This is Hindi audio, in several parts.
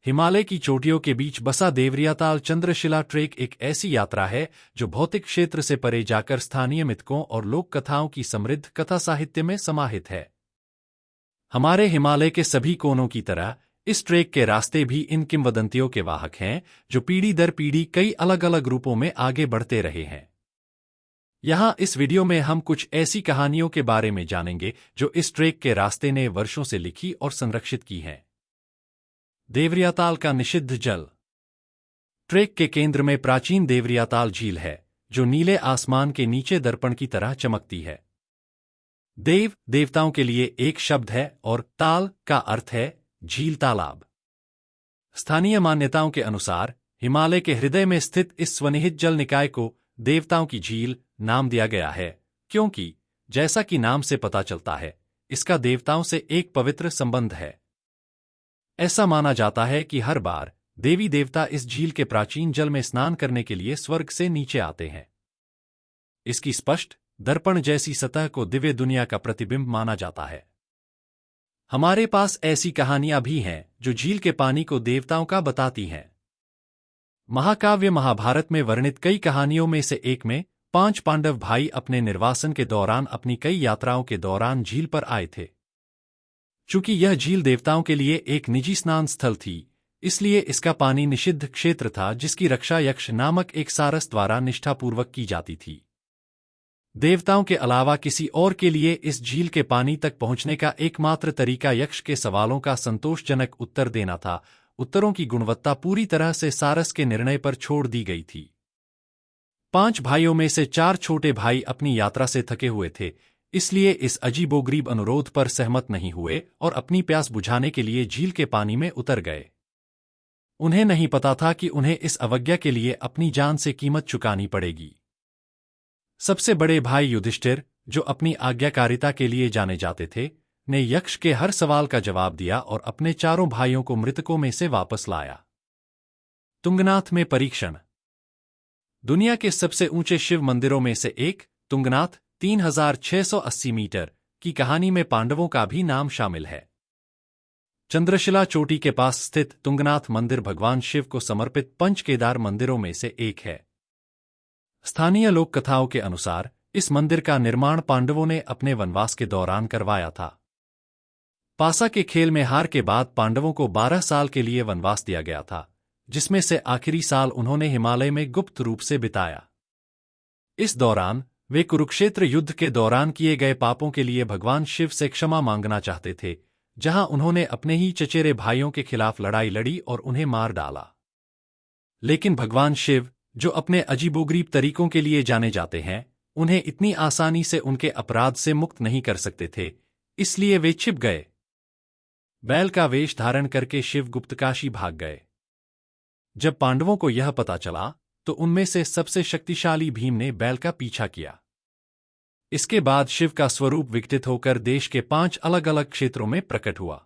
हिमालय की चोटियों के बीच बसा देवरियाताल चंद्रशिला ट्रेक एक ऐसी यात्रा है जो भौतिक क्षेत्र से परे जाकर स्थानीय मिथकों और लोक कथाओं की समृद्ध कथा साहित्य में समाहित है। हमारे हिमालय के सभी कोनों की तरह इस ट्रेक के रास्ते भी इन किंवदंतियों के वाहक हैं, जो पीढ़ी दर पीढ़ी कई अलग अलग रूपों में आगे बढ़ते रहे हैं। यहां इस वीडियो में हम कुछ ऐसी कहानियों के बारे में जानेंगे जो इस ट्रेक के रास्ते ने वर्षों से लिखी और संरक्षित की हैं। देवरियाताल का निषिद्ध जल। ट्रेक के केंद्र में प्राचीन देवरियाताल झील है, जो नीले आसमान के नीचे दर्पण की तरह चमकती है। देव देवताओं के लिए एक शब्द है और ताल का अर्थ है झील, तालाब। स्थानीय मान्यताओं के अनुसार हिमालय के हृदय में स्थित इस स्वनिहित जल निकाय को देवताओं की झील नाम दिया गया है, क्योंकि जैसा कि नाम से पता चलता है, इसका देवताओं से एक पवित्र संबंध है। ऐसा माना जाता है कि हर बार देवी देवता इस झील के प्राचीन जल में स्नान करने के लिए स्वर्ग से नीचे आते हैं। इसकी स्पष्ट दर्पण जैसी सतह को दिव्य दुनिया का प्रतिबिंब माना जाता है। हमारे पास ऐसी कहानियां भी हैं जो झील के पानी को देवताओं का बताती हैं। महाकाव्य महाभारत में वर्णित कई कहानियों में से एक में 5 पांडव भाई अपने निर्वासन के दौरान अपनी कई यात्राओं के दौरान झील पर आए थे। चूंकि यह झील देवताओं के लिए एक निजी स्नान स्थल थी, इसलिए इसका पानी निषिद्ध क्षेत्र था, जिसकी रक्षा यक्ष नामक एक सारस द्वारा निष्ठापूर्वक की जाती थी। देवताओं के अलावा किसी और के लिए इस झील के पानी तक पहुंचने का एकमात्र तरीका यक्ष के सवालों का संतोषजनक उत्तर देना था। उत्तरों की गुणवत्ता पूरी तरह से सारस के निर्णय पर छोड़ दी गई थी। 5 भाइयों में से 4 छोटे भाई अपनी यात्रा से थके हुए थे, इसलिए इस अजीबोगरीब अनुरोध पर सहमत नहीं हुए और अपनी प्यास बुझाने के लिए झील के पानी में उतर गए। उन्हें नहीं पता था कि उन्हें इस अवज्ञा के लिए अपनी जान से कीमत चुकानी पड़ेगी। सबसे बड़े भाई युधिष्ठिर, जो अपनी आज्ञाकारिता के लिए जाने जाते थे, ने यक्ष के हर सवाल का जवाब दिया और अपने चारों भाइयों को मृतकों में से वापस लाया। तुंगनाथ में परीक्षण। दुनिया के सबसे ऊंचे शिव मंदिरों में से एक तुंगनाथ 3680 मीटर की कहानी में पांडवों का भी नाम शामिल है। चंद्रशिला चोटी के पास स्थित तुंगनाथ मंदिर भगवान शिव को समर्पित पंच केदार मंदिरों में से एक है। स्थानीय लोक कथाओं के अनुसार इस मंदिर का निर्माण पांडवों ने अपने वनवास के दौरान करवाया था। पासा के खेल में हार के बाद पांडवों को 12 साल के लिए वनवास दिया गया था, जिसमें से आखिरी साल उन्होंने हिमालय में गुप्त रूप से बिताया। इस दौरान वे कुरुक्षेत्र युद्ध के दौरान किए गए पापों के लिए भगवान शिव से क्षमा मांगना चाहते थे, जहां उन्होंने अपने ही चचेरे भाइयों के खिलाफ लड़ाई लड़ी और उन्हें मार डाला। लेकिन भगवान शिव, जो अपने अजीबोगरीब तरीकों के लिए जाने जाते हैं, उन्हें इतनी आसानी से उनके अपराध से मुक्त नहीं कर सकते थे, इसलिए वे छिप गए। बैल का वेश धारण करके शिव गुप्तकाशी भाग गए। जब पांडवों को यह पता चला, तो उनमें से सबसे शक्तिशाली भीम ने बैल का पीछा किया। इसके बाद शिव का स्वरूप विकटित होकर देश के 5 अलग अलग क्षेत्रों में प्रकट हुआ।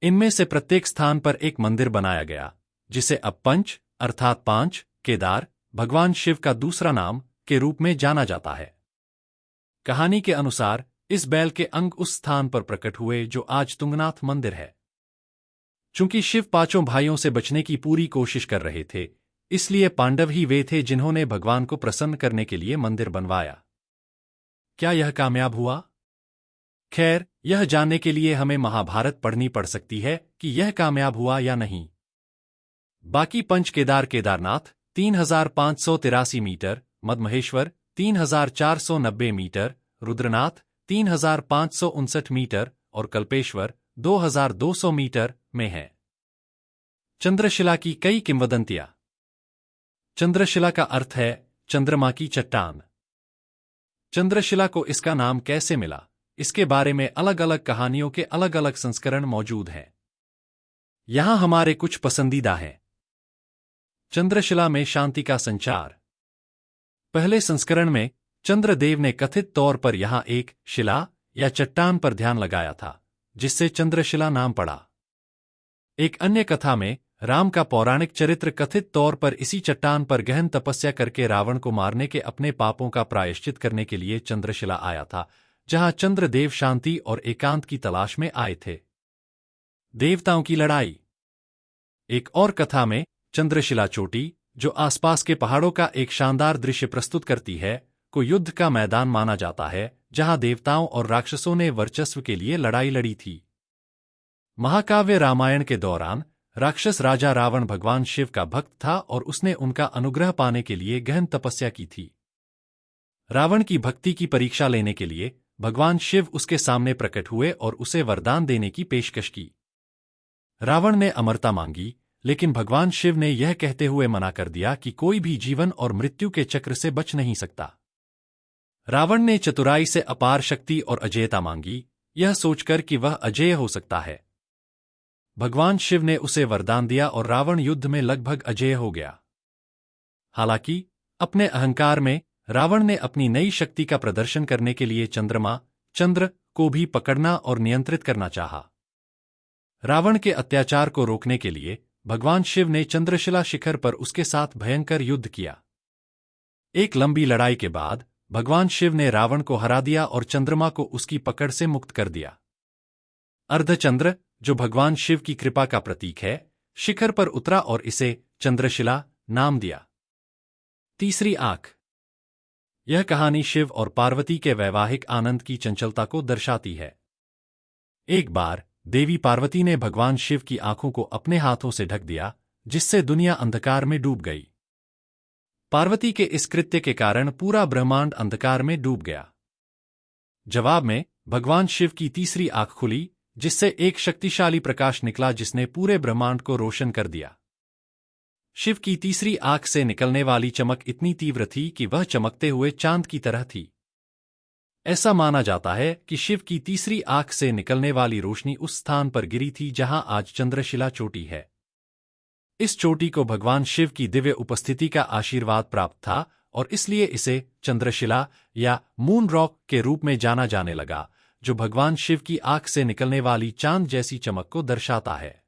इनमें से प्रत्येक स्थान पर एक मंदिर बनाया गया, जिसे अब पंच अर्थात 5 केदार भगवान शिव का दूसरा नाम के रूप में जाना जाता है। कहानी के अनुसार इस बैल के अंग उस स्थान पर प्रकट हुए जो आज तुंगनाथ मंदिर है। चूंकि शिव 5 भाइयों से बचने की पूरी कोशिश कर रहे थे, इसलिए पांडव ही वे थे जिन्होंने भगवान को प्रसन्न करने के लिए मंदिर बनवाया। क्या यह कामयाब हुआ? खैर, यह जानने के लिए हमें महाभारत पढ़नी पड़ सकती है कि यह कामयाब हुआ या नहीं। बाकी Panch Kedar Kedarnath 3583 metre, Madmaheshwar 3490 metre, Rudranath 3559 metre और कल्पेश्वर 2200 मीटर में है। चंद्रशिला की कई किंवदंतियां। चंद्रशिला का अर्थ है चंद्रमा की चट्टान। चंद्रशिला को इसका नाम कैसे मिला, इसके बारे में अलग अलग कहानियों के अलग अलग संस्करण मौजूद हैं। यहां हमारे कुछ पसंदीदा हैं। चंद्रशिला में शांति का संचार। पहले संस्करण में चंद्रदेव ने कथित तौर पर यहां एक शिला या चट्टान पर ध्यान लगाया था, जिससे चंद्रशिला नाम पड़ा। एक अन्य कथा में राम का पौराणिक चरित्र कथित तौर पर इसी चट्टान पर गहन तपस्या करके रावण को मारने के अपने पापों का प्रायश्चित करने के लिए चंद्रशिला आया था, जहां चंद्रदेव शांति और एकांत की तलाश में आए थे। देवताओं की लड़ाई। एक और कथा में चंद्रशिला चोटी, जो आसपास के पहाड़ों का एक शानदार दृश्य प्रस्तुत करती है, को युद्ध का मैदान माना जाता है जहां देवताओं और राक्षसों ने वर्चस्व के लिए लड़ाई लड़ी थी। महाकाव्य रामायण के दौरान राक्षस राजा रावण भगवान शिव का भक्त था और उसने उनका अनुग्रह पाने के लिए गहन तपस्या की थी। रावण की भक्ति की परीक्षा लेने के लिए भगवान शिव उसके सामने प्रकट हुए और उसे वरदान देने की पेशकश की। रावण ने अमरता मांगी, लेकिन भगवान शिव ने यह कहते हुए मना कर दिया कि कोई भी जीवन और मृत्यु के चक्र से बच नहीं सकता। रावण ने चतुराई से अपार शक्ति और अजेयता मांगी, यह सोचकर कि वह अजेय हो सकता है। भगवान शिव ने उसे वरदान दिया और रावण युद्ध में लगभग अजेय हो गया। हालांकि अपने अहंकार में रावण ने अपनी नई शक्ति का प्रदर्शन करने के लिए चंद्र को भी पकड़ना और नियंत्रित करना चाहा। रावण के अत्याचार को रोकने के लिए भगवान शिव ने चंद्रशिला शिखर पर उसके साथ भयंकर युद्ध किया। एक लंबी लड़ाई के बाद भगवान शिव ने रावण को हरा दिया और चंद्रमा को उसकी पकड़ से मुक्त कर दिया। अर्धचंद्र, जो भगवान शिव की कृपा का प्रतीक है, शिखर पर उतरा और इसे चंद्रशिला नाम दिया। तीसरी आंख। यह कहानी शिव और पार्वती के वैवाहिक आनंद की चंचलता को दर्शाती है। एक बार देवी पार्वती ने भगवान शिव की आंखों को अपने हाथों से ढक दिया, जिससे दुनिया अंधकार में डूब गई। पार्वती के इस कृत्य के कारण पूरा ब्रह्मांड अंधकार में डूब गया। जवाब में भगवान शिव की तीसरी आंख खुली, जिससे एक शक्तिशाली प्रकाश निकला जिसने पूरे ब्रह्मांड को रोशन कर दिया। शिव की तीसरी आंख से निकलने वाली चमक इतनी तीव्र थी कि वह चमकते हुए चांद की तरह थी। ऐसा माना जाता है कि शिव की तीसरी आंख से निकलने वाली रोशनी उस स्थान पर गिरी थी जहां आज चंद्रशिला चोटी है। इस चोटी को भगवान शिव की दिव्य उपस्थिति का आशीर्वाद प्राप्त था और इसलिए इसे चंद्रशिला या मून रॉक के रूप में जाना जाने लगा, जो भगवान शिव की आंख से निकलने वाली चांद जैसी चमक को दर्शाता है।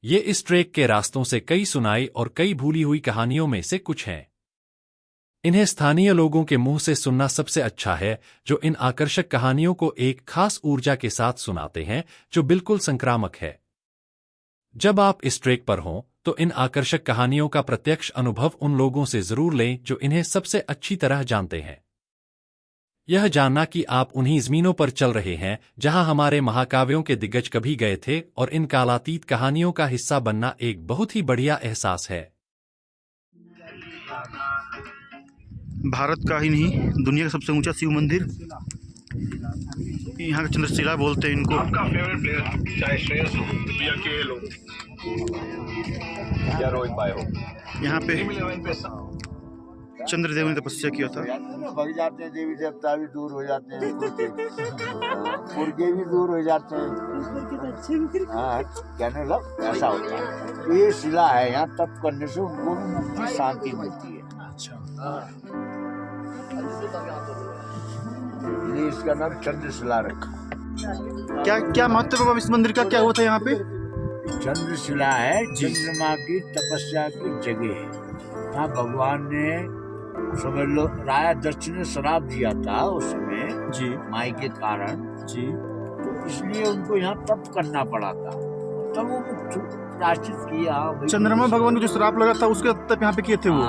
ये इस ट्रेक के रास्तों से कई सुनाई और कई भूली हुई कहानियों में से कुछ हैं। इन्हें स्थानीय लोगों के मुंह से सुनना सबसे अच्छा है, जो इन आकर्षक कहानियों को एक खास ऊर्जा के साथ सुनाते हैं जो बिल्कुल संक्रामक है। जब आप इस ट्रेक पर हों तो इन आकर्षक कहानियों का प्रत्यक्ष अनुभव उन लोगों से जरूर लें जो इन्हें सबसे अच्छी तरह जानते हैं। यह जानना कि आप उन्हीं ज़मीनों पर चल रहे हैं जहां हमारे महाकाव्यों के दिग्गज कभी गए थे और इन कालातीत कहानियों का हिस्सा बनना एक बहुत ही बढ़िया एहसास है। भारत का ही नहीं, दुनिया का सबसे ऊंचा शिव मंदिर, यहाँ का चंद्रशिला बोलते हैं इनको। आपका फेवरेट प्लेयर चाहे श्रेयस हो या केएल हो या रोहित भाई हो, यहाँ पे टीम 11 पे चंद्रदेव ने तपस्या किया था। भग जाते हैं, देवी देवता भी दूर हो जाते हैं, पुरगे भी दूर हो जाते हैं। हाँ, कहने लग ऐसा होता है। तो ये शिला है, यहाँ तप करने से उनको भी मुक्ति शांति मिलती है। इसलिए इसका नाम चंद्रशिला रखा। क्या क्या महत्व है इस मंदिर का, क्या हुआ था यहाँ पे? चंद्रशिला है चंद्रमा की तपस्या की जगह है। यहाँ भगवान ने समझ लो राजा दक्ष ने श्राप दिया था उस समय जी माई के कारण जी, तो इसलिए उनको यहाँ तप करना पड़ा था। तब वो प्राश्चित किया। चंद्रमा भगवान को जो श्राप लगा था उसके तब यहाँ पे किए थे वो।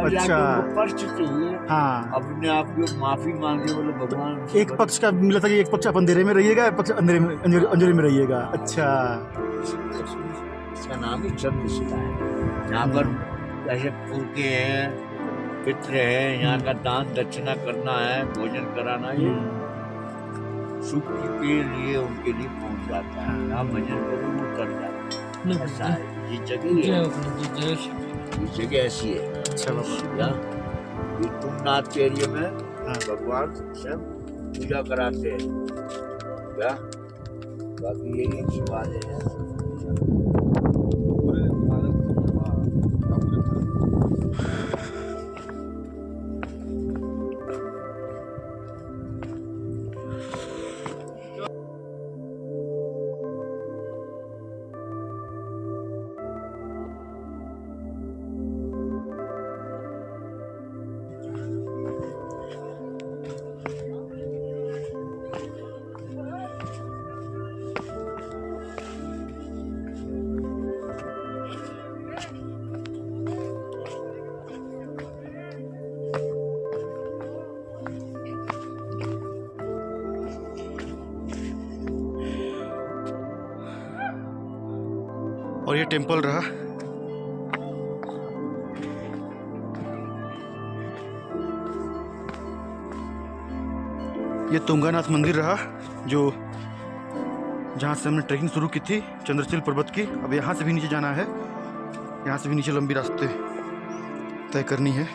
अच्छा, परिचित हुए, हाँ, अपने आप को माफी मांगे, बोले भगवान एक पक्ष का मिला था कि एक पक्ष आप अंधेरे में रहिएगा, एक पक्ष अंधेरे में रहिएगा। अच्छा, इसका नाम ही चंद्रशिला है। यहाँ पर जैसे पुरखे हैं, पितृ है, यहाँ का दान दक्षिणा करना है, भोजन कराना, ये सुख के लिए उनके लिए पहुंच जाता है। यहाँ भजन करो वो कर जाता है। ऐसा है, ये जगह ऐसी है। अच्छा बाबा, ये तुंगनाथ के एरिया में भगवान से पूजा कराते हैं। क्या बाकी यही शिवालय है। और ये टेम्पल रहा। ये तुंगानाथ मंदिर रहा, जो जहाँ से हमने ट्रैकिंग शुरू की थी चंद्रशील पर्वत की। अब यहाँ से भी नीचे जाना है, यहाँ से भी नीचे लंबी रास्ते तय करनी है।